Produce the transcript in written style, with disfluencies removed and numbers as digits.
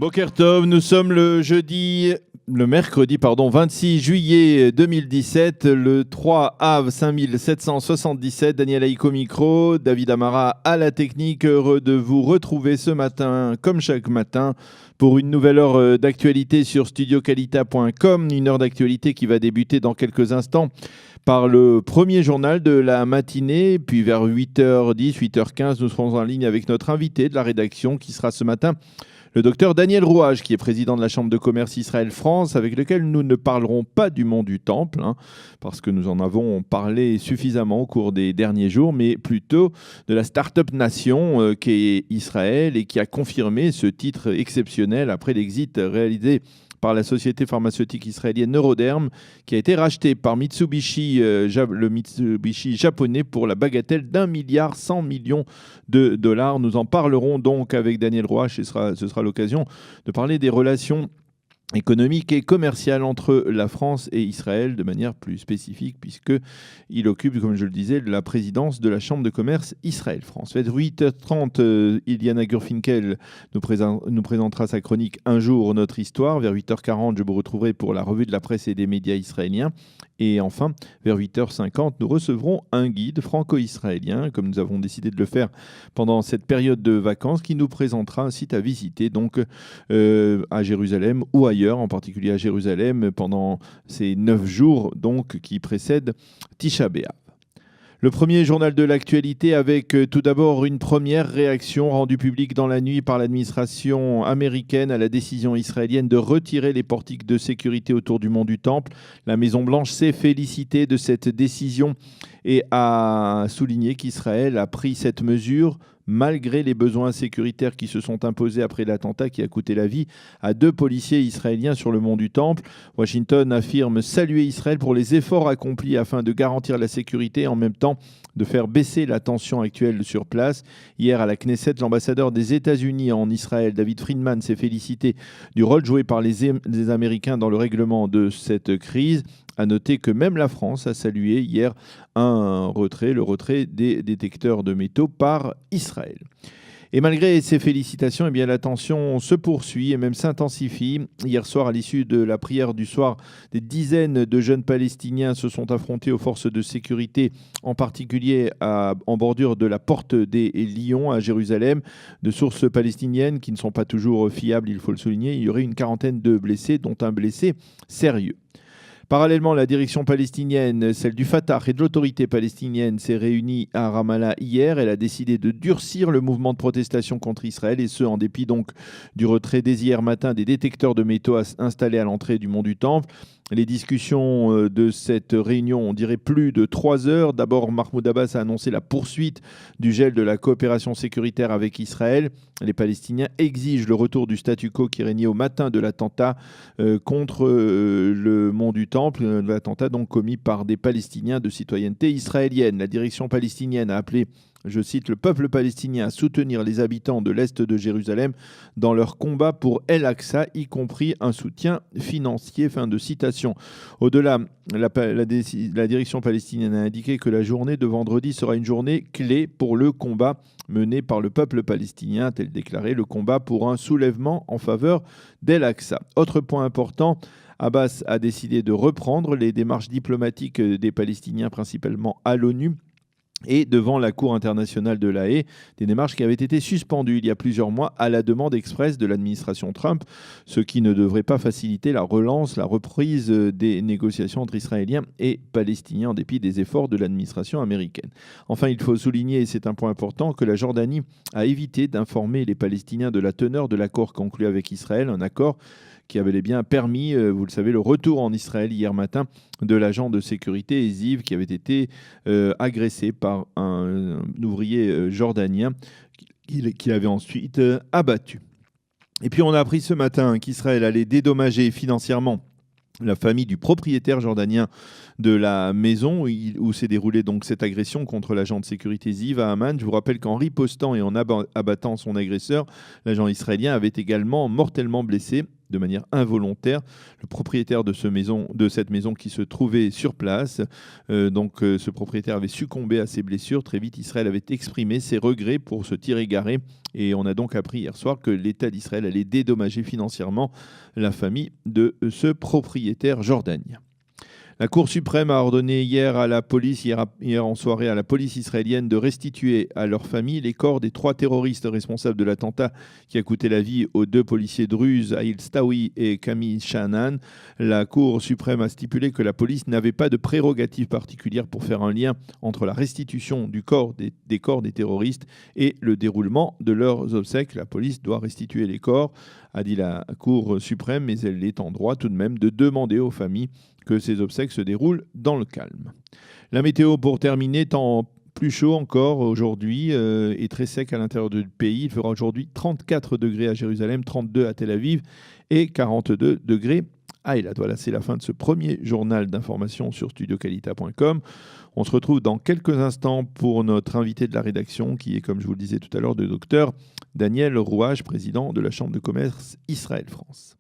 Boker Tov, nous sommes le mercredi 26 juillet 2017, le 3 Av 5777. Daniel Aïko micro, David Amara à la technique. Heureux de vous retrouver ce matin, comme chaque matin, pour une nouvelle heure d'actualité sur studiocalita.com. Une heure d'actualité qui va débuter dans quelques instants par le premier journal de la matinée. Puis vers 8h10, 8h15, nous serons en ligne avec notre invité de la rédaction qui sera ce matin le docteur Daniel Rouage, qui est président de la Chambre de commerce Israël-France, avec lequel nous ne parlerons pas du mont du Temple, parce que nous en avons parlé suffisamment au cours des derniers jours, mais plutôt de la start-up nation qu'est Israël et qui a confirmé ce titre exceptionnel après l'exit réalisé par la société pharmaceutique israélienne Neuroderm, qui a été racheté par Mitsubishi, le Mitsubishi japonais, pour la bagatelle d'1,1 milliard de dollars. Nous en parlerons donc avec Daniel Rouage, et ce sera l'occasion de parler des relations économique et commerciale entre la France et Israël de manière plus spécifique, puisqu'il occupe, comme je le disais, la présidence de la Chambre de commerce Israël-France. Vers 8h30, Iliana Gurfinkel nous présentera sa chronique « Un jour, notre histoire ». Vers 8h40, je vous retrouverai pour la revue de la presse et des médias israéliens. Et enfin, vers 8h50, nous recevrons un guide franco-israélien, comme nous avons décidé de le faire pendant cette période de vacances, qui nous présentera un site à visiter donc à Jérusalem ou ailleurs, en particulier à Jérusalem, pendant ces 9 jours donc, qui précèdent Tisha B'Av. Le premier journal de l'actualité avec tout d'abord une première réaction rendue publique dans la nuit par l'administration américaine à la décision israélienne de retirer les portiques de sécurité autour du mont du Temple. La Maison-Blanche s'est félicitée de cette décision et a souligné qu'Israël a pris cette mesure malgré les besoins sécuritaires qui se sont imposés après l'attentat qui a coûté la vie à 2 policiers israéliens sur le mont du Temple. Washington affirme saluer Israël pour les efforts accomplis afin de garantir la sécurité et en même temps de faire baisser la tension actuelle sur place. Hier à la Knesset, l'ambassadeur des États-Unis en Israël, David Friedman, s'est félicité du rôle joué par les Américains dans le règlement de cette crise. À noter que même la France a salué hier le retrait des détecteurs de métaux par Israël. Et malgré ces félicitations, la tension se poursuit et même s'intensifie. Hier soir, à l'issue de la prière du soir, des dizaines de jeunes Palestiniens se sont affrontés aux forces de sécurité, en particulier en bordure de la porte des Lions à Jérusalem. De sources palestiniennes qui ne sont pas toujours fiables, il faut le souligner, il y aurait une quarantaine de blessés, dont un blessé sérieux. Parallèlement, la direction palestinienne, celle du Fatah et de l'autorité palestinienne, s'est réunie à Ramallah hier. Elle a décidé de durcir le mouvement de protestation contre Israël, et ce, en dépit donc du retrait dès hier matin des détecteurs de métaux installés à l'entrée du mont du Temple. Les discussions de cette réunion ont duré plus de 3 heures. D'abord, Mahmoud Abbas a annoncé la poursuite du gel de la coopération sécuritaire avec Israël. Les Palestiniens exigent le retour du statu quo qui régnait au matin de l'attentat contre le mont du Temple, l'attentat donc commis par des Palestiniens de citoyenneté israélienne. La direction palestinienne a appelé, je cite, le peuple palestinien à soutenir les habitants de l'Est de Jérusalem dans leur combat pour El-Aqsa, y compris un soutien financier. Fin de citation. Au-delà, la direction palestinienne a indiqué que la journée de vendredi sera une journée clé pour le combat mené par le peuple palestinien, a-t-elle déclaré, le combat pour un soulèvement en faveur d'El-Aqsa. Autre point important, Abbas a décidé de reprendre les démarches diplomatiques des Palestiniens, principalement à l'ONU, et devant la Cour internationale de La Haye, des démarches qui avaient été suspendues il y a plusieurs mois à la demande expresse de l'administration Trump, ce qui ne devrait pas faciliter la reprise des négociations entre Israéliens et Palestiniens en dépit des efforts de l'administration américaine. Enfin, il faut souligner, et c'est un point important, que la Jordanie a évité d'informer les Palestiniens de la teneur de l'accord conclu avec Israël, un accord qui avait bel et bien permis, vous le savez, le retour en Israël hier matin de l'agent de sécurité Ziv qui avait été agressé par un ouvrier jordanien qu'il avait ensuite abattu. Et puis on a appris ce matin qu'Israël allait dédommager financièrement la famille du propriétaire jordanien de la maison où s'est déroulée donc cette agression contre l'agent de sécurité Ziv à Amman. Je vous rappelle qu'en ripostant et en abattant son agresseur, l'agent israélien avait également mortellement blessé de manière involontaire le propriétaire de cette maison qui se trouvait sur place. Ce propriétaire avait succombé à ses blessures. Très vite, Israël avait exprimé ses regrets pour ce tir égaré. Et on a donc appris hier soir que l'État d'Israël allait dédommager financièrement la famille de ce propriétaire jordanien. La Cour suprême a ordonné hier en soirée à la police israélienne de restituer à leur famille les corps des 3 terroristes responsables de l'attentat qui a coûté la vie aux 2 policiers druzes, Aïl Stawi et Camille Shahanan. La Cour suprême a stipulé que la police n'avait pas de prérogative particulière pour faire un lien entre la restitution des corps des terroristes et le déroulement de leurs obsèques. La police doit restituer les corps, a dit la Cour suprême, mais elle est en droit tout de même de demander aux familles que ces obsèques se déroulent dans le calme. La météo pour terminer, temps plus chaud encore aujourd'hui et très sec à l'intérieur du pays. Il fera aujourd'hui 34 degrés à Jérusalem, 32 à Tel Aviv et 42 degrés à Eilat. Voilà, c'est la fin de ce premier journal d'information sur studioqualita.com. On se retrouve dans quelques instants pour notre invité de la rédaction qui est, comme je vous le disais tout à l'heure, le docteur Daniel Rouage, président de la Chambre de commerce Israël-France.